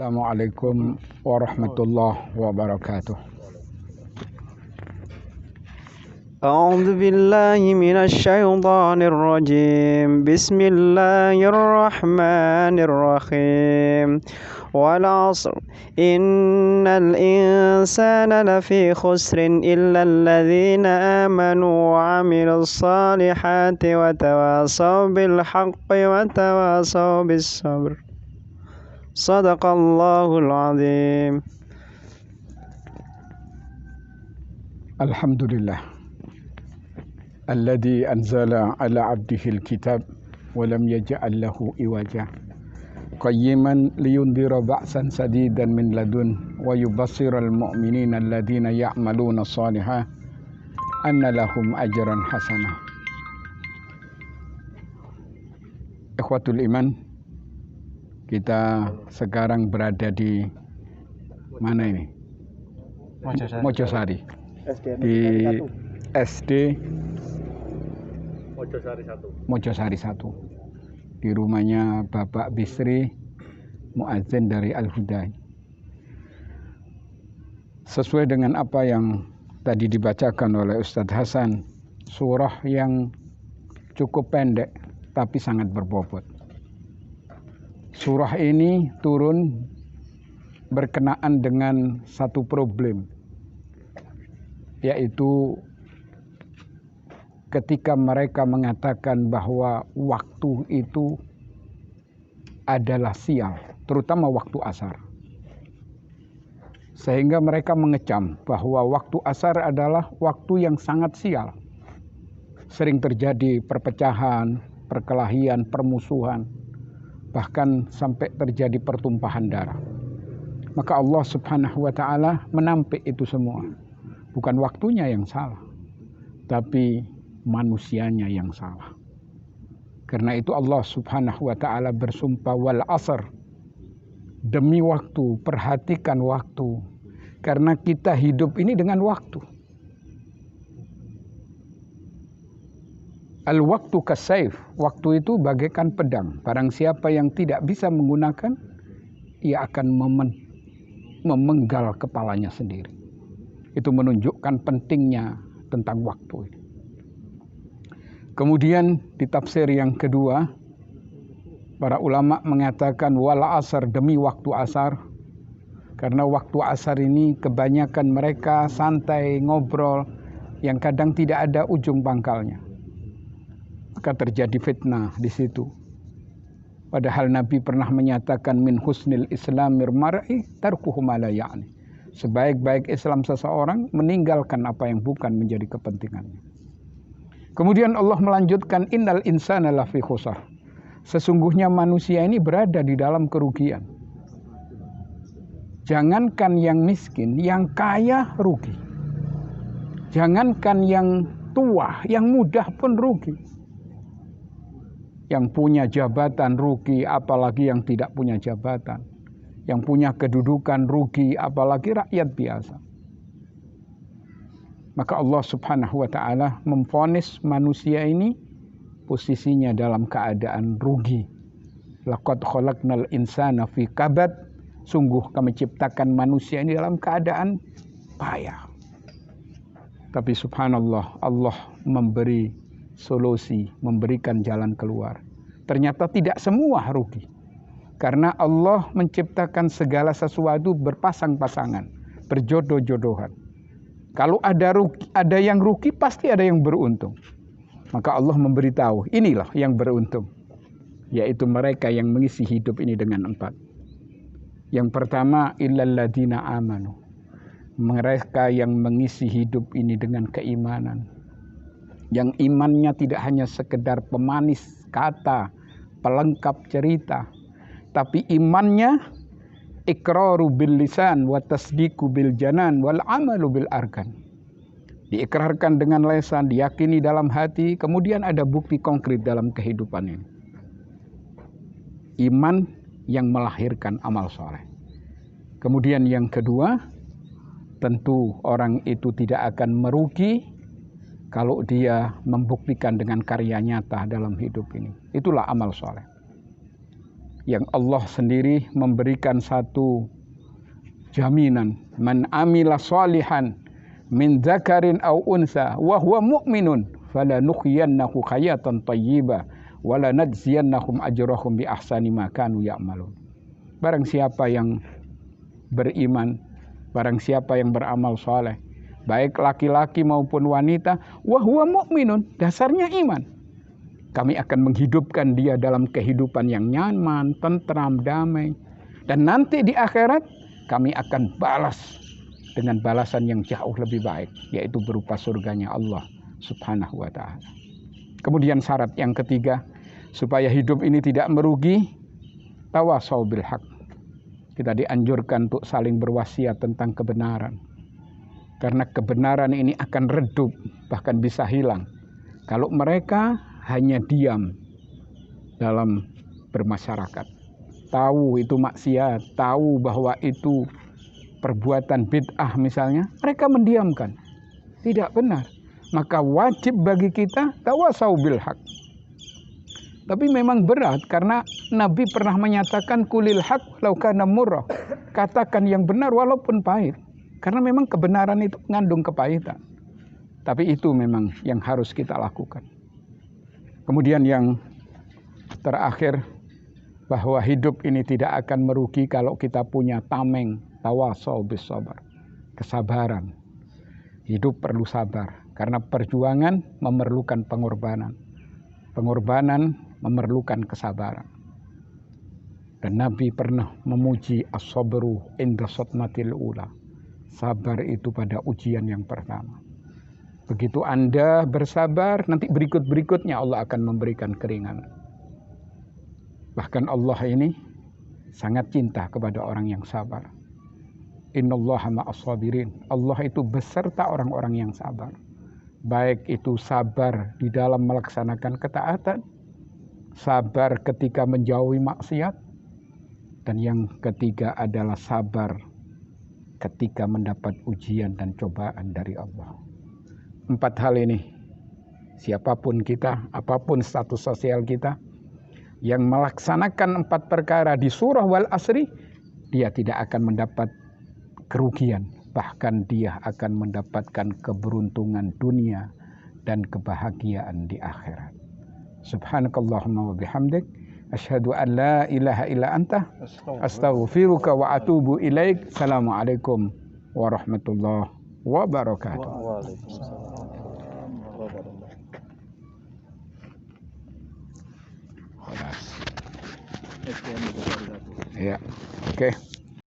Assalamualaikum warahmatullahi wabarakatuh. أعوذ بالله من الشيطان الرجيم بسم الله الرحمن الرحيم والعصر إن الإنسان لفي خسر إلا الذين آمنوا وعملوا الصالحات وتواصوا بالحق وتواصوا بالصبر صدق الله العظيم. Alhamdulillah alladzi anzala ala abdihi alkitab wa lam yaj'al lahu iwaja qayyiman liyundhira ba'san sadidan min ladun wa yubassiral mu'minina alladzina ya'maluna shalihat anna lahum ajran hasanah. Ikhwatul iman, kita sekarang berada di mana ini? Mojosari. Di SD Mojosari 1. Di rumahnya Bapak Bisri, muadzin dari Al-Huda. Sesuai dengan apa yang tadi dibacakan oleh Ustadz Hasan, surah yang cukup pendek tapi sangat berbobot. Surah ini turun berkenaan dengan satu problem, yaitu ketika mereka mengatakan bahwa waktu itu adalah sial, terutama waktu asar. Sehingga mereka mengecam bahwa waktu asar adalah waktu yang sangat sial. Sering terjadi perpecahan, perkelahian, permusuhan, bahkan sampai terjadi pertumpahan darah. Maka Allah Subhanahu wa ta'ala menampik itu semua. Bukan waktunya yang salah, tapi manusianya yang salah. Karena itu Allah Subhanahu wa ta'ala bersumpah wal asr, demi waktu, perhatikan waktu. Karena kita hidup ini dengan waktu. Al waktu kasayf, waktu itu bagaikan pedang. Barang siapa yang tidak bisa menggunakan, ia akan memenggal kepalanya sendiri. Itu menunjukkan pentingnya tentang waktu ini. Kemudian di tafsir yang kedua, para ulama mengatakan wal asar, demi waktu asar. Karena waktu asar ini kebanyakan mereka santai, ngobrol, yang kadang tidak ada ujung pangkalnya. Maka terjadi fitnah di situ. Padahal Nabi pernah menyatakan min husnil islamir mar'i tarkuhu ma la ya'ni. Sebaik-baik Islam seseorang meninggalkan apa yang bukan menjadi kepentingannya. Kemudian Allah melanjutkan innal insana lafi khusar. Sesungguhnya manusia ini berada di dalam kerugian. Jangankan yang miskin, yang kaya rugi. Jangankan yang tua, yang muda pun rugi. Yang punya jabatan rugi, apalagi yang tidak punya jabatan. Yang punya kedudukan rugi, apalagi rakyat biasa. Maka Allah Subhanahu wa ta'ala memvonis manusia ini posisinya dalam keadaan rugi. Laqad khalaqnal insana fi kabad. Sungguh kami ciptakan manusia ini dalam keadaan payah. Tapi subhanallah, Allah memberi solusi, memberikan jalan keluar. Ternyata tidak semua rugi. Karena Allah menciptakan segala sesuatu berpasang-pasangan, berjodoh-jodohan. Kalau ada yang rugi, pasti ada yang beruntung. Maka Allah memberitahu, inilah yang beruntung. Yaitu mereka yang mengisi hidup ini dengan 4. Yang pertama, illal ladzina amanu. Mereka yang mengisi hidup ini dengan keimanan. Yang imannya tidak hanya sekedar pemanis kata, pelengkap cerita. Tapi imannya iqraru bil lisan wa tasdiqu bil janan wal amalu bil arkan. Diikrarkan dengan lisan, diyakini dalam hati, kemudian ada bukti konkret dalam kehidupan ini. Iman yang melahirkan amal soleh. Kemudian yang kedua, tentu orang itu tidak akan merugi kalau dia membuktikan dengan karya nyata dalam hidup ini. Itulah amal soleh. yang Allah sendiri memberikan satu jaminan, man amila shalihan min dzakarin aw unsa wa huwa mu'minun falanuhyiyannahu hayatan thayyibah wa lanajziyannahum ajrahum bi ahsani ma kanu ya'malun. Barang siapa yang beriman, barang siapa yang beramal saleh, baik laki-laki maupun wanita, wa huwa mu'minun, dasarnya iman, kami akan menghidupkan dia dalam kehidupan yang nyaman, tentram, damai. Dan nanti di akhirat kami akan balas dengan balasan yang jauh lebih baik, yaitu berupa surganya Allah Subhanahu wa ta'ala. Kemudian syarat yang ketiga, supaya hidup ini tidak merugi, tawasau bil haq. Kita dianjurkan untuk saling berwasiat tentang kebenaran. Karena kebenaran ini akan redup, bahkan bisa hilang kalau mereka hanya diam dalam bermasyarakat. Tahu itu maksiat, tahu bahwa itu perbuatan bid'ah misalnya, mereka mendiamkan. Tidak benar. Maka wajib bagi kita tawasau bil haq. Tapi memang berat karena Nabi pernah menyatakan kulil haq law kana murrah. Katakan yang benar walaupun pahit. Karena memang kebenaran itu mengandung kepahitan. Tapi itu memang yang harus kita lakukan. Kemudian yang terakhir, bahwa hidup ini tidak akan merugi kalau kita punya tameng, tawasau bis sabar, kesabaran. Hidup perlu sabar, karena perjuangan memerlukan pengorbanan. Pengorbanan memerlukan kesabaran. Dan Nabi pernah memuji as-sabru inda sotmatil ula. Sabar itu pada ujian yang pertama. Begitu Anda bersabar, nanti berikut-berikutnya Allah akan memberikan keringanan. Bahkan Allah ini sangat cinta kepada orang yang sabar. Innallaha ma'as-sabirin. Allah itu beserta orang-orang yang sabar. Baik itu sabar di dalam melaksanakan ketaatan, sabar ketika menjauhi maksiat, dan yang ketiga adalah sabar ketika mendapat ujian dan cobaan dari Allah. 4 hal ini, siapapun kita, apapun status sosial kita, yang melaksanakan 4 perkara di surah wal asri, dia tidak akan mendapat kerugian. Bahkan dia akan mendapatkan keberuntungan dunia dan kebahagiaan di akhirat. Subhanakallahumma wa bihamdik, asyhadu an la ilaha illa anta, astaghfiruka wa atubu ilaik. Assalamualaikum warahmatullahi wabarakatuh. Ya, oke.